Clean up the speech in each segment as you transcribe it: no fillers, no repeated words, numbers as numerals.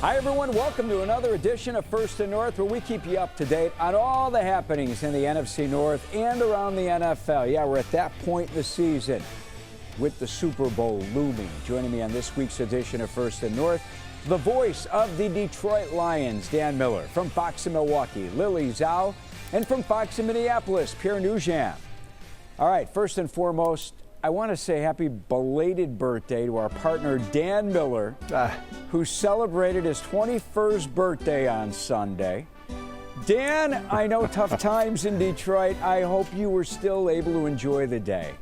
Hi, everyone. Welcome to another edition of First and North, where we keep you up to date on all the happenings in the NFC North and around the NFL. Yeah, we're at that point in the season with the Super Bowl looming. Joining me on this week's edition of First and North, the voice of the Detroit Lions, Dan Miller. From Fox in Milwaukee, Lily Zhao. And from Fox in Minneapolis, Pierre Nugent. All right, first and foremost, I want to say happy belated birthday to our partner, Dan Miller, who celebrated his 21st birthday on Sunday. Dan, I know tough times in Detroit. I hope you were still able to enjoy the day.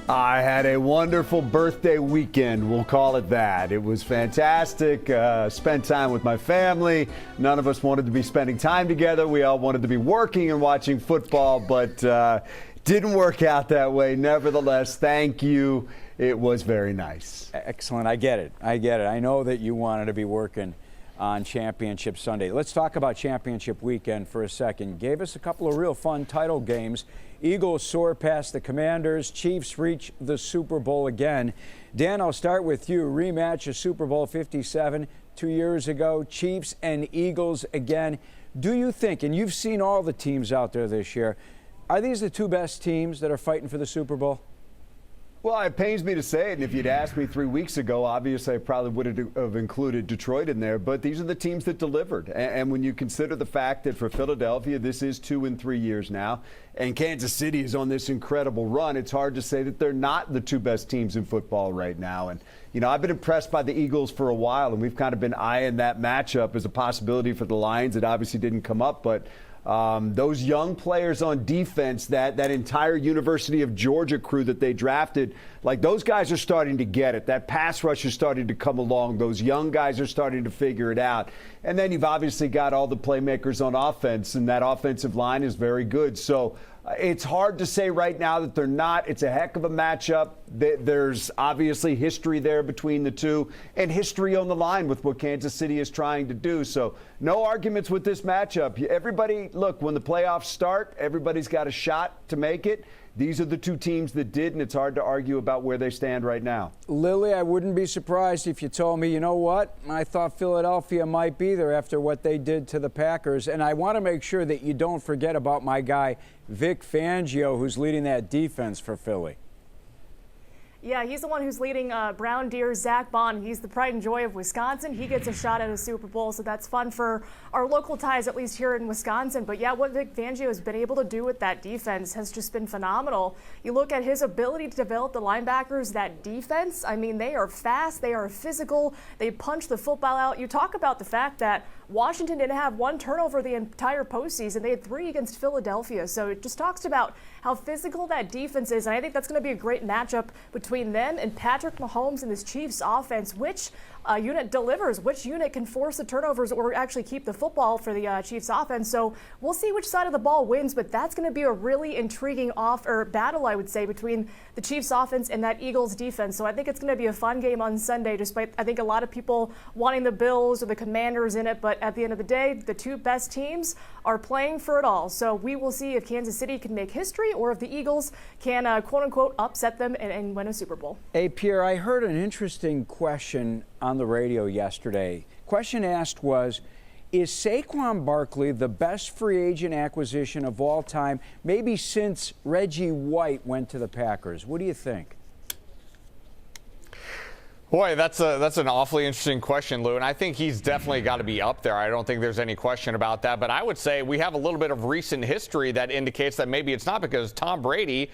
I had a wonderful birthday weekend, we'll call it that. It was fantastic. Spent time with my family. None of us wanted to be spending time together. We all wanted to be working and watching football, but didn't work out that way. Nevertheless, thank you. It was very nice. Excellent. I get it. I know that you wanted to be working on Championship Sunday. Let's talk about Championship Weekend for a second. Gave us a couple of real fun title games. Eagles soar past the Commanders. Chiefs reach the Super Bowl again. Dan, I'll start with you. Rematch of Super Bowl 57 2 years ago. Chiefs and Eagles again. Do you think, and you've seen all the teams out there this year, are these the two best teams that are fighting for the Super Bowl? Well, it pains me to say it, and if you'd asked me 3 weeks ago, obviously I probably would have included Detroit in there, but these are the teams that delivered. And when you consider the fact that for Philadelphia, this is 2 in 3 years now, and Kansas City is on this incredible run, it's hard to say that they're not the two best teams in football right now. And, you know, I've been impressed by the Eagles for a while, and we've kind of been eyeing that matchup as a possibility for the Lions. It obviously didn't come up, but those young players on defense, that entire University of Georgia crew that they drafted, like those guys are starting to get it. That pass rush is starting to come along. Those young guys are starting to figure it out. And then you've obviously got all the playmakers on offense, and that offensive line is very good. So it's hard to say right now that they're not. It's a heck of a matchup. There's obviously history there between the two, and history on the line with what Kansas City is trying to do. So no arguments with this matchup. Everybody, look, when the playoffs start, everybody's got a shot to make it. These are the two teams that did, and it's hard to argue about where they stand right now. Lily, I wouldn't be surprised if you told me, you know what, I thought Philadelphia might be there after what they did to the Packers. And I want to make sure that you don't forget about my guy, Vic Fangio, who's leading that defense for Philly. Yeah, he's the one who's leading Brown Deer, Zach Bond. He's the pride and joy of Wisconsin. He gets a shot at a Super Bowl, so that's fun for our local ties, at least here in Wisconsin. But yeah, what Vic Fangio has been able to do with that defense has just been phenomenal. You look at his ability to develop the linebackers, that defense, I mean, they are fast, they are physical, they punch the football out. You talk about the fact that Washington didn't have one turnover the entire postseason. They had 3 against Philadelphia. So it just talks about how physical that defense is. And I think that's going to be a great matchup between them and Patrick Mahomes and this Chiefs offense. Which unit delivers? Which unit can force the turnovers or actually keep the football for the Chiefs offense? So we'll see which side of the ball wins, but that's going to be a really intriguing battle, I would say, between the Chiefs offense and that Eagles defense. So I think it's going to be a fun game on Sunday, despite I think a lot of people wanting the Bills or the Commanders in it. But at the end of the day, the two best teams are playing for it all. So we will see if Kansas City can make history or if the Eagles can, quote unquote, upset them and win a Super Bowl. Hey, Pierre, I heard an interesting question on the radio yesterday. Question asked was, is Saquon Barkley the best free agent acquisition of all time, maybe since Reggie White went to the Packers? What do you think? Boy, that's an awfully interesting question, Lou, and I think he's definitely got to be up there. I don't think there's any question about that, but I would say we have a little bit of recent history that indicates that maybe it's not, because Tom Brady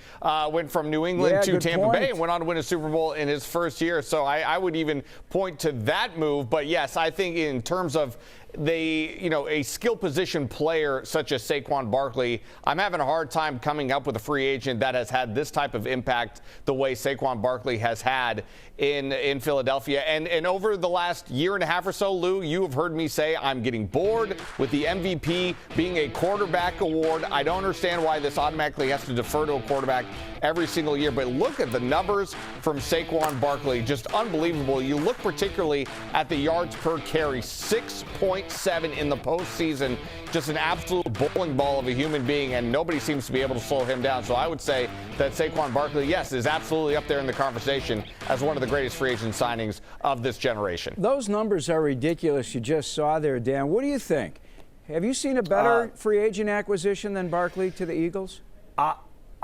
went from New England to Tampa Bay and went on to win a Super Bowl in his first year, so I would even point to that move. But yes, I think in terms of a skill position player such as Saquon Barkley, I'm having a hard time coming up with a free agent that has had this type of impact the way Saquon Barkley has had in Philadelphia. And over the last year and a half or so, Lou, you have heard me say I'm getting bored with the MVP being a quarterback award. I don't understand why this automatically has to defer to a quarterback. every single year. But look at the numbers from Saquon Barkley, just unbelievable. You look particularly at the yards per carry, 6.7 in the postseason. Just an absolute bowling ball of a human being, and nobody seems to be able to slow him down. So I would say that Saquon Barkley, yes, is absolutely up there in the conversation as one of the greatest free agent signings of this generation. Those numbers are ridiculous you just saw there, Dan. What do you think? Have you seen a better free agent acquisition than Barkley to the Eagles?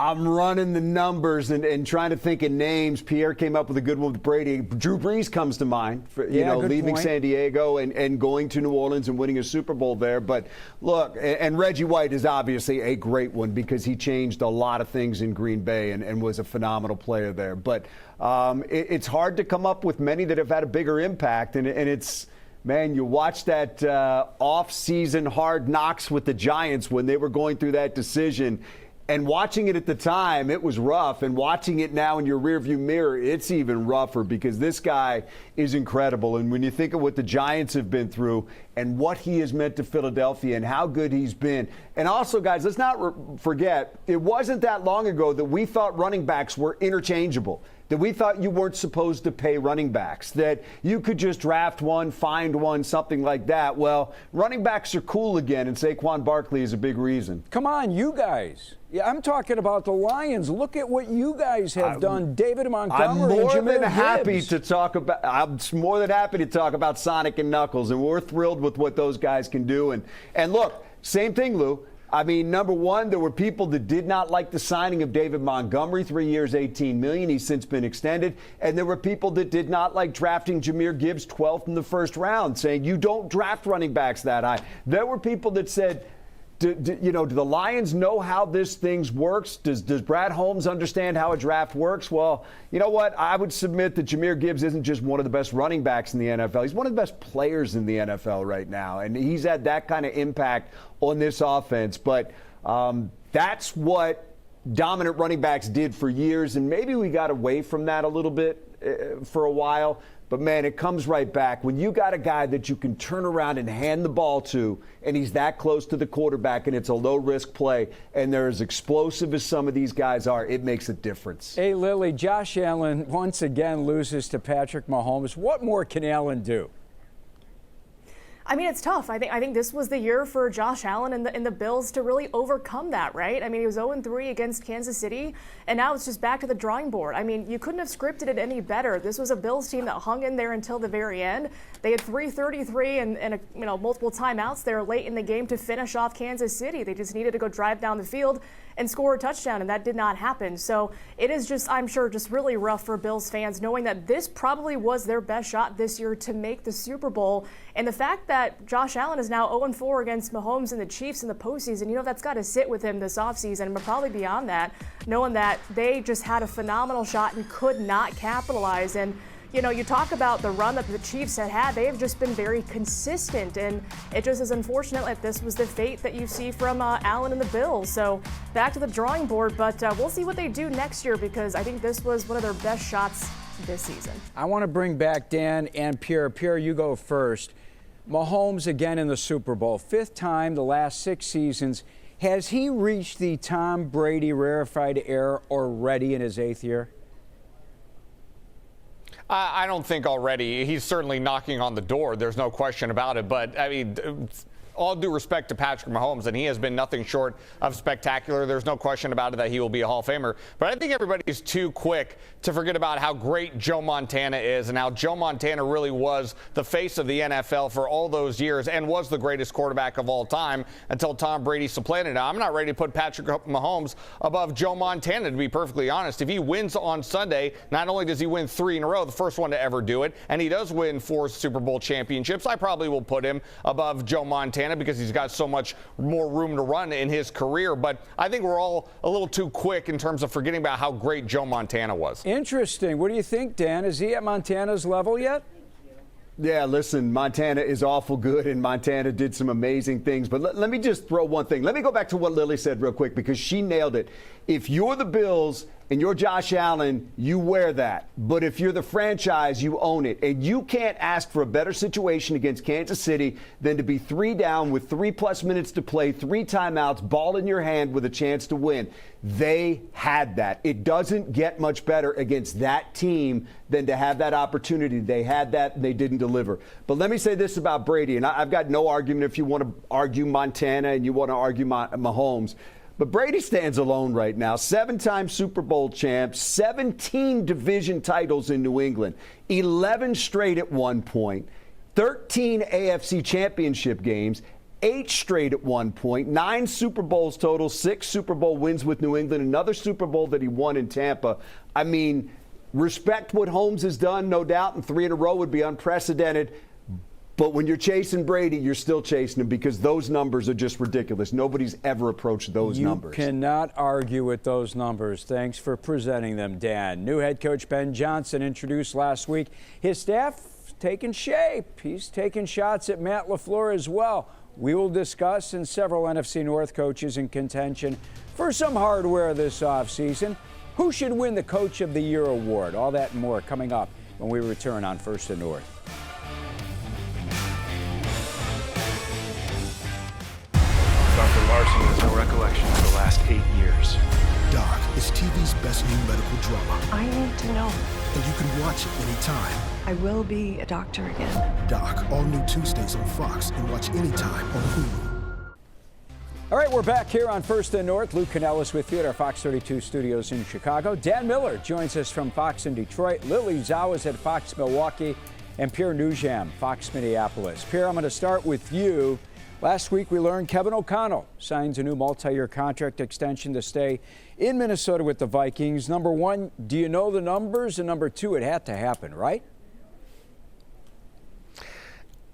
I'm running the numbers and trying to think of names. Pierre came up with a good one with Brady. Drew Brees comes to mind, for, leaving point. San Diego and going to New Orleans and winning a Super Bowl there. But look, and Reggie White is obviously a great one because he changed a lot of things in Green Bay and was a phenomenal player there. But it's hard to come up with many that have had a bigger impact. And it's, man, you watch that off-season Hard Knocks with the Giants when they were going through that decision. And watching it at the time, it was rough. And watching it now in your rearview mirror, it's even rougher because this guy is incredible. And when you think of what the Giants have been through and what he has meant to Philadelphia and how good he's been. And also, guys, let's not forget, it wasn't that long ago that we thought running backs were interchangeable, that we thought you weren't supposed to pay running backs, that you could just draft one, find one, something like that. Well, running backs are cool again, and Saquon Barkley is a big reason. Come on, you guys. Yeah, I'm talking about the Lions. Look at what you guys have done, David Montgomery. I'm more than happy to talk about. I'm more than happy to talk about Sonic and Knuckles, and we're thrilled with what those guys can do. And look, same thing, Lou. I mean, number one, there were people that did not like the signing of David Montgomery, 3 years, $18 million. He's since been extended. And there were people that did not like drafting Jahmyr Gibbs 12th in the first round, saying you don't draft running backs that high. There were people that said, do the Lions know how this thing works? Does Brad Holmes understand how a draft works? Well, you know what? I would submit that Jahmyr Gibbs isn't just one of the best running backs in the NFL. He's one of the best players in the NFL right now. And he's had that kind of impact on this offense. But that's what dominant running backs did for years. And maybe we got away from that a little bit for a while. But, man, it comes right back. When you got a guy that you can turn around and hand the ball to, and he's that close to the quarterback, and it's a low-risk play, and they're as explosive as some of these guys are, it makes a difference. Hey, Lily, Josh Allen once again loses to Patrick Mahomes. What more can Allen do? I mean, it's tough. I think this was the year for Josh Allen and the Bills to really overcome that, right? I mean, he was 0-3 against Kansas City, and now it's just back to the drawing board. I mean, you couldn't have scripted it any better. This was a Bills team that hung in there until the very end. They had 3:33 and multiple timeouts there late in the game to finish off Kansas City. They just needed to go drive down the field and score a touchdown, and that did not happen. So it is just, I'm sure, just really rough for Bills fans knowing that this probably was their best shot this year to make the Super Bowl. And the fact that Josh Allen is now 0-4 against Mahomes and the Chiefs in the postseason, that's got to sit with him this offseason and probably beyond that, knowing that they just had a phenomenal shot and could not capitalize. And you talk about the run that the Chiefs had. They have just been very consistent, and it just is unfortunate that this was the fate that you see from Allen and the Bills. So back to the drawing board, but we'll see what they do next year because I think this was one of their best shots this season. I want to bring back Dan and Pierre. Pierre, you go first. Mahomes again in the Super Bowl, 5th time the last 6 seasons. Has he reached the Tom Brady rarefied air already in his 8th year? I don't think already. He's certainly knocking on the door. There's no question about it. But, I mean, all due respect to Patrick Mahomes, and he has been nothing short of spectacular. There's no question about it that he will be a Hall of Famer. But I think everybody's too quick to forget about how great Joe Montana is and how Joe Montana really was the face of the NFL for all those years and was the greatest quarterback of all time until Tom Brady supplanted him. I'm not ready to put Patrick Mahomes above Joe Montana, to be perfectly honest. If he wins on Sunday, not only does he win 3 in a row, the first one to ever do it, and he does win 4 Super Bowl championships, I probably will put him above Joe Montana because he's got so much more room to run in his career. But I think we're all a little too quick in terms of forgetting about how great Joe Montana was. Interesting. What do you think, Dan? Is he at Montana's level yet? Yeah, listen, Montana is awful good, and Montana did some amazing things. But let me just throw one thing. Let me go back to what Lily said real quick because she nailed it. If you're the Bills and you're Josh Allen, you wear that. But if you're the franchise, you own it. And you can't ask for a better situation against Kansas City than to be 3 down with 3+ minutes to play, 3 timeouts, ball in your hand with a chance to win. They had that. It doesn't get much better against that team than to have that opportunity. They had that, and they didn't deliver. But let me say this about Brady, and I've got no argument if you want to argue Montana and you want to argue Mahomes. But Brady stands alone right now. 7-time Super Bowl champ, 17 division titles in New England, 11 straight at one point, 13 AFC championship games, 8 straight at one point, 9 Super Bowls total, 6 Super Bowl wins with New England, another Super Bowl that he won in Tampa. I mean, respect what Holmes has done, no doubt, and 3 in a row would be unprecedented. But when you're chasing Brady, you're still chasing him because those numbers are just ridiculous. Nobody's ever approached those numbers. You cannot argue with those numbers. Thanks for presenting them, Dan. New head coach Ben Johnson introduced last week. His staff taking shape. He's taking shots at Matt LaFleur as well. We will discuss, and several NFC North coaches in contention for some hardware this offseason. Who should win the Coach of the Year award? All that and more coming up when we return on First and North. Dr. Larson has no recollection of the last 8 years. Doc is TV's best new medical drama. I need to know. And you can watch it anytime. I will be a doctor again. Doc, all new Tuesdays on Fox and watch anytime on Hulu. All right, we're back here on First and North. Luke Canellis with you at our Fox 32 studios in Chicago. Dan Miller joins us from Fox in Detroit. Lily Zhao is at Fox Milwaukee. And Pierre Nugent, Fox Minneapolis. Pierre, I'm going to start with you. Last week, we learned Kevin O'Connell signs a new multi-year contract extension to stay in Minnesota with the Vikings. Number one, do you know the numbers? And number two, it had to happen, right?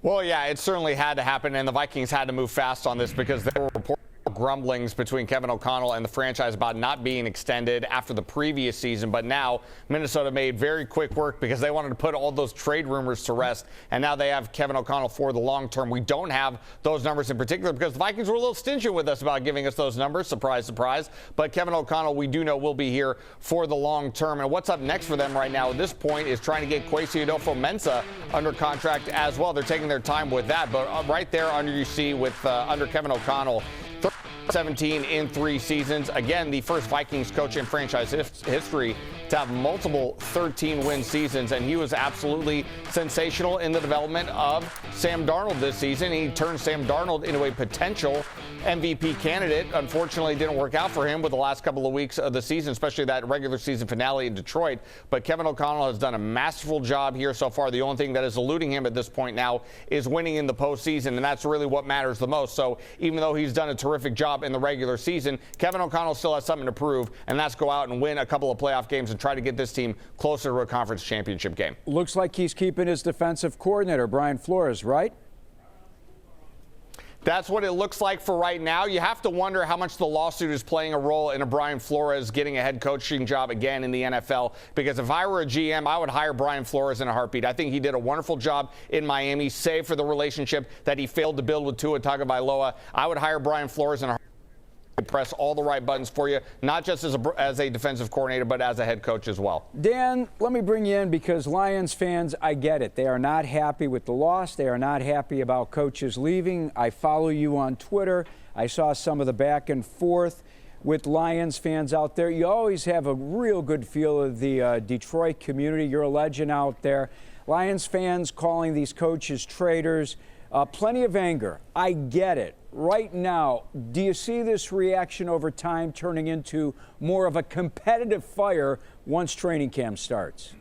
Well, yeah, it certainly had to happen, and the Vikings had to move fast on this because there were reports grumblings between Kevin O'Connell and the franchise about not being extended after the previous season. But now Minnesota made very quick work because they wanted to put all those trade rumors to rest. And now they have Kevin O'Connell for the long term. We don't have those numbers in particular because the Vikings were a little stingy with us about giving us those numbers. Surprise, surprise. But Kevin O'Connell, we do know, will be here for the long term. And what's up next for them right now at this point is trying to get Kwesi Adolfo-Mensah under contract as well. They're taking their time with that. But right there under you see with under Kevin O'Connell, 17 in 3 seasons. Again, the first Vikings coach in franchise history to have multiple 13-win seasons, and he was absolutely sensational in the development of Sam Darnold this season. He turned Sam Darnold into a potential MVP candidate. Unfortunately, it didn't work out for him with the last couple of weeks of the season, especially that regular season finale in Detroit. But Kevin O'Connell has done a masterful job here so far. The only thing that is eluding him at this point now is winning in the postseason, and that's really what matters the most. So even though he's done a terrific job in the regular season, Kevin O'Connell still has something to prove, and that's go out and win a couple of playoff games and try to get this team closer to a conference championship game. Looks like he's keeping his defensive coordinator, Brian Flores, right? That's what it looks like for right now. You have to wonder how much the lawsuit is playing a role in a Brian Flores getting a head coaching job again in the NFL. Because if I were a GM, I would hire Brian Flores in a heartbeat. I think he did a wonderful job in Miami, save for the relationship that he failed to build with Tua Tagovailoa. I would hire Brian Flores in a heartbeat. Press all the right buttons for you, not just as a defensive coordinator, but as a head coach as well. Dan, let me bring you in because Lions fans, I get it. They are not happy with the loss. They are not happy about coaches leaving. I follow you on Twitter. I saw some of the back and forth with Lions fans out there. You always have a real good feel of the Detroit community. You're a legend out there. Lions fans calling these coaches traitors. Plenty of anger. I get it. Right now, do you see this reaction over time turning into more of a competitive fire once training camp starts?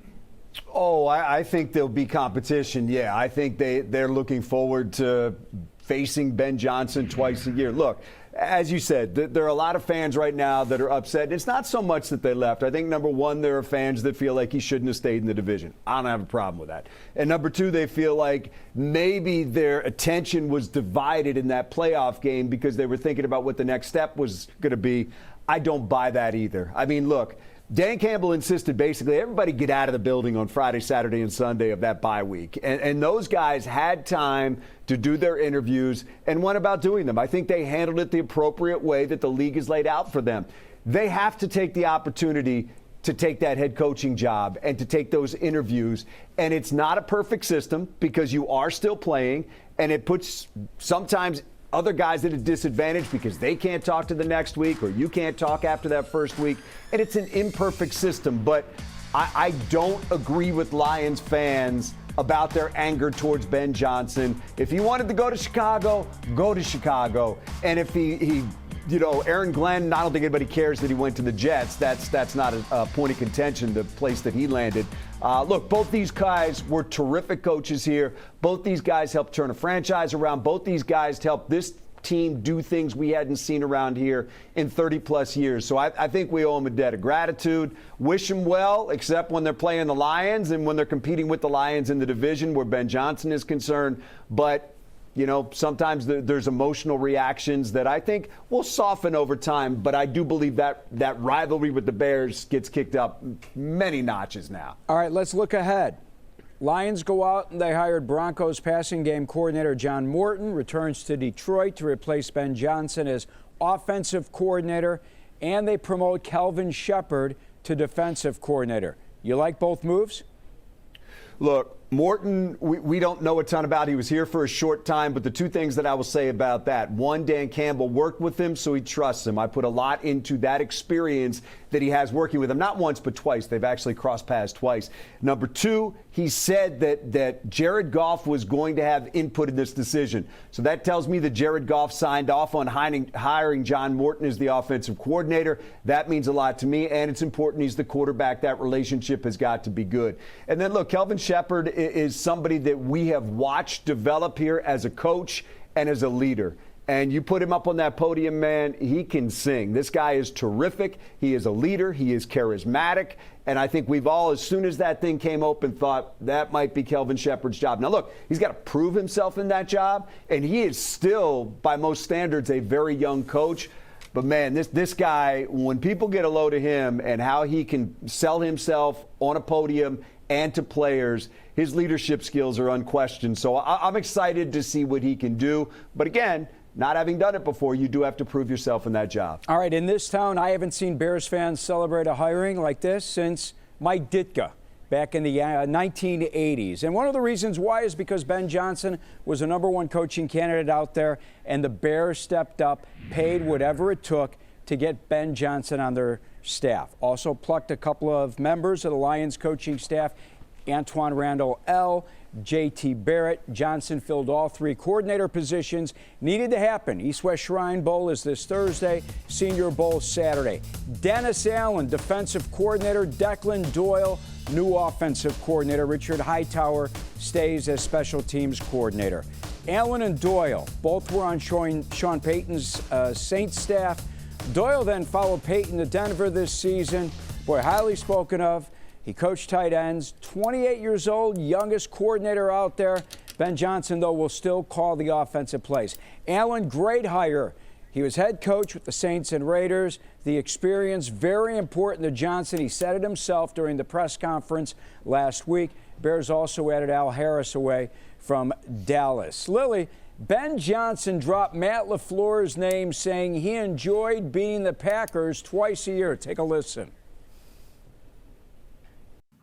Oh, I think there'll be competition. Yeah, I think they're looking forward to facing Ben Johnson twice a year. Look, as you said, there are a lot of fans right now that are upset. It's not so much that they left. I think, number one, there are fans that feel like he shouldn't have stayed in the division. I don't have a problem with that. And number two, they feel like maybe their attention was divided in that playoff game because they were thinking about what the next step was going to be. I don't buy that either. I mean, look, Dan Campbell insisted basically everybody get out of the building on Friday, Saturday, and Sunday of that bye week. And those guys had time to do their interviews and went about doing them. I think they handled it the appropriate way that the league has laid out for them. They have to take the opportunity to take that head coaching job and to take those interviews. And it's not a perfect system because you are still playing, and it puts sometimes other guys at a disadvantage because they can't talk to the next week or you can't talk after that first week. And it's an imperfect system. But I don't agree with Lions fans about their anger towards Ben Johnson. If he wanted to go to Chicago, go to Chicago. And if he Aaron Glenn, I don't think anybody cares that he went to the Jets. That's not a point of contention, the place that he landed. Look, both these guys were terrific coaches here. Both these guys helped turn a franchise around. Both these guys helped this team do things we hadn't seen around here in 30-plus years. So I think we owe them a debt of gratitude. Wish them well, except when they're playing the Lions and when they're competing with the Lions in the division where Ben Johnson is concerned. But sometimes there's emotional reactions that I think will soften over time, but I do believe that rivalry with the Bears gets kicked up many notches now. All right, let's look ahead. Lions go out and they hired Broncos passing game coordinator John Morton, returns to Detroit to replace Ben Johnson as offensive coordinator, and they promote Kelvin Shepard to defensive coordinator. You like both moves? Look, Morton, we don't know a ton about. He was here for a short time, but the two things that I will say about that: one, Dan Campbell worked with him, so he trusts him. I put a lot into that experience that he has working with him, not once but twice. They've actually crossed paths twice. Number two, he said that Jared Goff was going to have input in this decision. So that tells me that Jared Goff signed off on hiring John Morton as the offensive coordinator. That means a lot to me, and it's important. He's the quarterback. That relationship has got to be good. And then, look, Kelvin Shepard is somebody that we have watched develop here as a coach and as a leader. And you put him up on that podium, man, he can sing. This guy is terrific. He is a leader. He is charismatic. And I think we've all, as soon as that thing came open, thought that might be Kelvin Shepard's job. Now, look, he's got to prove himself in that job. And he is still, by most standards, a very young coach. But, man, this guy, when people get a load of him and how he can sell himself on a podium and to players, his leadership skills are unquestioned. So I'm excited to see what he can do. But, again, not having done it before, you do have to prove yourself in that job. All right, in this town, I haven't seen Bears fans celebrate a hiring like this since Mike Ditka back in the 1980s. And one of the reasons why is because Ben Johnson was a #1 coaching candidate out there, and the Bears stepped up, paid whatever it took to get Ben Johnson on their staff. Also plucked a couple of members of the Lions coaching staff, Antoine Randall L., J.T. Barrett. Johnson filled all 3 coordinator positions. Needed to happen. East-West Shrine Bowl is this Thursday, Senior Bowl Saturday. Dennis Allen, defensive coordinator. Declan Doyle, new offensive coordinator. Richard Hightower stays as special teams coordinator. Allen and Doyle both were on Sean Payton's Saints staff. Doyle then followed Payton to Denver this season. Boy, highly spoken of. He coached tight ends, 28 years old, youngest coordinator out there. Ben Johnson, though, will still call the offensive plays. Allen, great hire. He was head coach with the Saints and Raiders. The experience, very important to Johnson. He said it himself during the press conference last week. Bears also added Al Harris away from Dallas. Lily, Ben Johnson dropped Matt LaFleur's name, saying he enjoyed beating the Packers twice a year. Take a listen.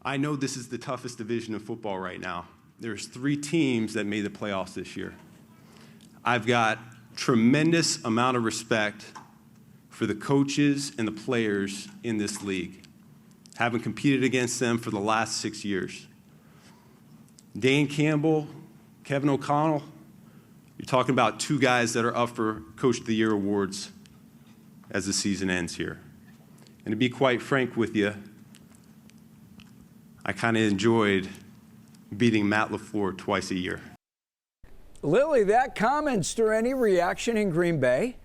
I know this is the toughest division of football right now. There's 3 teams that made the playoffs this year. I've got tremendous amount of respect for the coaches and the players in this league, having competed against them for the last 6 years. Dan Campbell, Kevin O'Connell, you're talking about 2 guys that are up for Coach of the Year awards as the season ends here. And to be quite frank with you, I kind of enjoyed beating Matt LaFleur twice a year. Lily, that comment stir any reaction in Green Bay?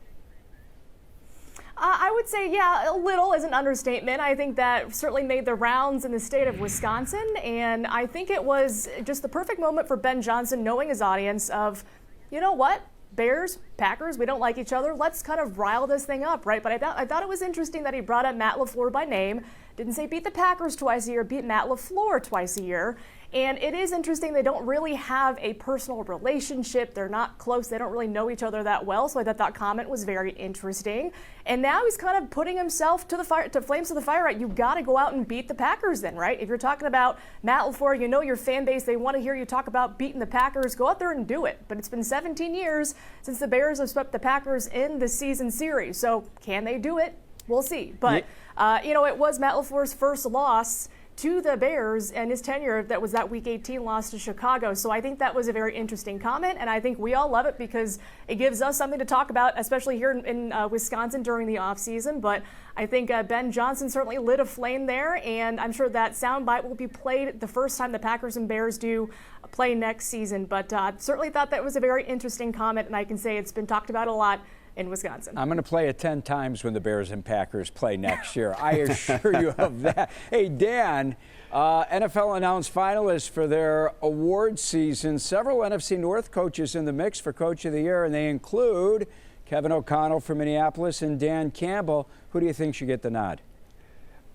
I would say, yeah, a little is an understatement. I think that certainly made the rounds in the state of Wisconsin, and I think it was just the perfect moment for Ben Johnson, knowing his audience, of, you know what, Bears, Packers, we don't like each other. Let's kind of rile this thing up, right? But I thought it was interesting that he brought up Matt LaFleur by name. Didn't say beat the Packers twice a year, beat Matt LaFleur twice a year. And it is interesting, they don't really have a personal relationship. They're not close. They don't really know each other that well. So I thought that comment was very interesting. And now he's kind of putting himself to the fire, to flames of the fire. Right? You got to go out and beat the Packers then, right? If you're talking about Matt LaFleur, you know your fan base, they want to hear you talk about beating the Packers. Go out there and do it. But it's been 17 years since the Bears have swept the Packers in the season series. So can they do it? We'll see. But, it was Matt LaFleur's first loss to the Bears and his tenure. That was that Week 18 loss to Chicago. So I think that was a very interesting comment, and I think we all love it because it gives us something to talk about, especially here in Wisconsin during the offseason. But I think Ben Johnson certainly lit a flame there, and I'm sure that soundbite will be played the first time the Packers and Bears do play next season. But certainly thought that was a very interesting comment, and I can say it's been talked about a lot in Wisconsin. I'm going to play it 10 times when the Bears and Packers play next year. I assure you of that. Hey, Dan, NFL announced finalists for their award season. Several NFC North coaches in the mix for Coach of the Year, and they include Kevin O'Connell from Minneapolis and Dan Campbell. Who do you think should get the nod?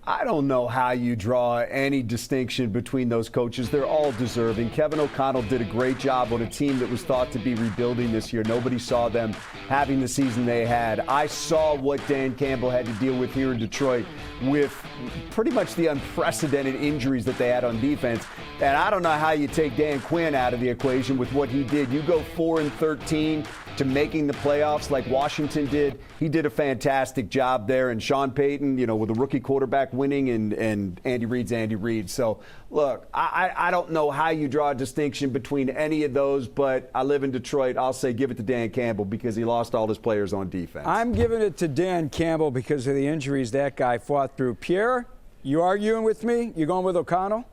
I don't know how you draw any distinction between those coaches. They're all deserving. Kevin O'Connell did a great job on a team that was thought to be rebuilding this year. Nobody saw them having the season they had. I saw what Dan Campbell had to deal with here in Detroit with pretty much the unprecedented injuries that they had on defense. And I don't know how you take Dan Quinn out of the equation with what he did. You go 4-13 to making the playoffs like Washington did. He did a fantastic job there. And Sean Payton, with a rookie quarterback winning, and Andy Reid's Andy Reid. So, look, I don't know how you draw a distinction between any of those, but I live in Detroit. I'll say give it to Dan Campbell because he lost all his players on defense. I'm giving it to Dan Campbell because of the injuries that guy fought through. Pierre, you arguing with me? You going with O'Connell?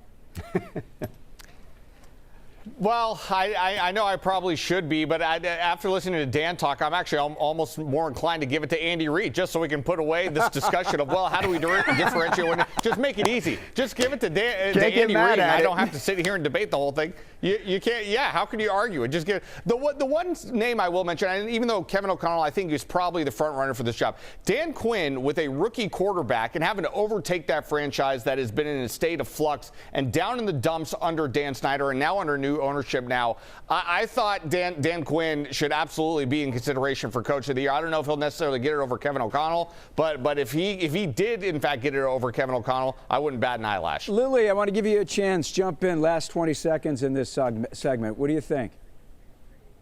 Well, I know I probably should be, but after listening to Dan talk, I'm actually almost more inclined to give it to Andy Reid, just so we can put away this discussion of, how do we differentiate? Just make it easy. Just give it to Andy Reid, and I don't have to sit here and debate the whole thing. You can't. Yeah, how can you argue it? Just give the one name I will mention, and even though Kevin O'Connell, I think, is probably the front runner for this job, Dan Quinn with a rookie quarterback and having to overtake that franchise that has been in a state of flux and down in the dumps under Dan Snyder and now under new ownership now. I thought Dan Quinn should absolutely be in consideration for Coach of the Year. I don't know if he'll necessarily get it over Kevin O'Connell, but if he did in fact get it over Kevin O'Connell, I wouldn't bat an eyelash. Lily, I want to give you a chance. Jump in. Last 20 seconds in this segment. What do you think?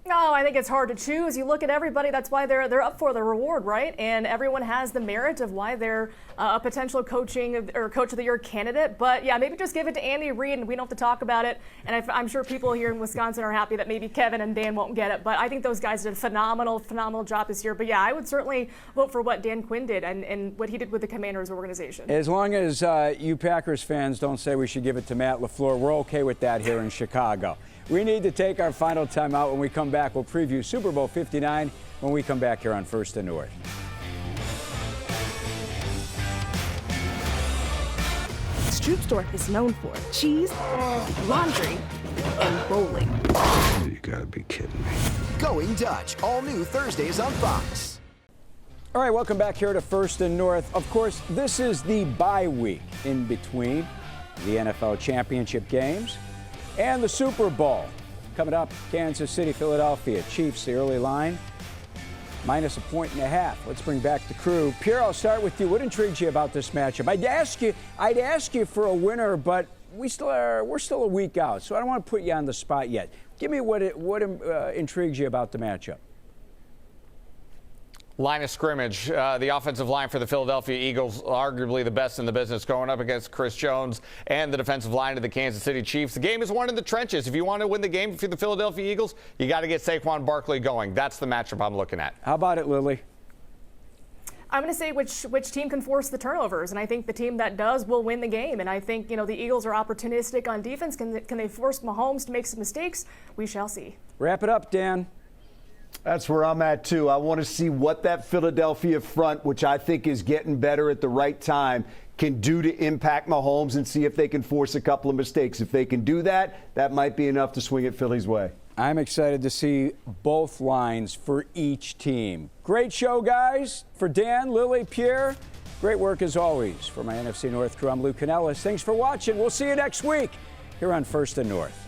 No, I think it's hard to choose. You look at everybody, that's why they're up for the reward, right? And everyone has the merit of why they're a potential coaching or Coach of the Year candidate. But yeah, maybe just give it to Andy Reid and we don't have to talk about it. And I'm sure people here in Wisconsin are happy that maybe Kevin and Dan won't get it. But I think those guys did a phenomenal job this year. But yeah, I would certainly vote for what Dan Quinn did and what he did with the Commanders organization. As long as you Packers fans don't say we should give it to Matt LaFleur, we're okay with that here in Chicago. We need to take our final timeout. When we come back, we'll preview Super Bowl 59 when we come back here on First and North. Stroopsdorf is known for cheese, laundry, and bowling. You gotta be kidding me. Going Dutch, all new Thursdays on Fox. All right, welcome back here to First and North. Of course, this is the bye week in between the NFL championship games and the Super Bowl. Coming up, Kansas City, Philadelphia. Chiefs, the early line, minus 1.5. Let's bring back the crew. Pierre, I'll start with you. What intrigues you about this matchup? I'd ask you for a winner, but we're still a week out, so I don't want to put you on the spot yet. Give me what intrigues you about the matchup. Line of scrimmage, the offensive line for the Philadelphia Eagles, arguably the best in the business, going up against Chris Jones and the defensive line of the Kansas City Chiefs. The game is won in the trenches. If you want to win the game for the Philadelphia Eagles, you got to get Saquon Barkley going. That's the matchup I'm looking at. How about it, Lily? I'm going to say which team can force the turnovers, and I think the team that does will win the game. And I think, the Eagles are opportunistic on defense. Can they force Mahomes to make some mistakes? We shall see. Wrap it up, Dan. That's where I'm at, too. I want to see what that Philadelphia front, which I think is getting better at the right time, can do to impact Mahomes and see if they can force a couple of mistakes. If they can do that, that might be enough to swing it Philly's way. I'm excited to see both lines for each team. Great show, guys. For Dan, Lily, Pierre, great work as always. For my NFC North crew, I'm Lou Canellis. Thanks for watching. We'll see you next week here on First and North.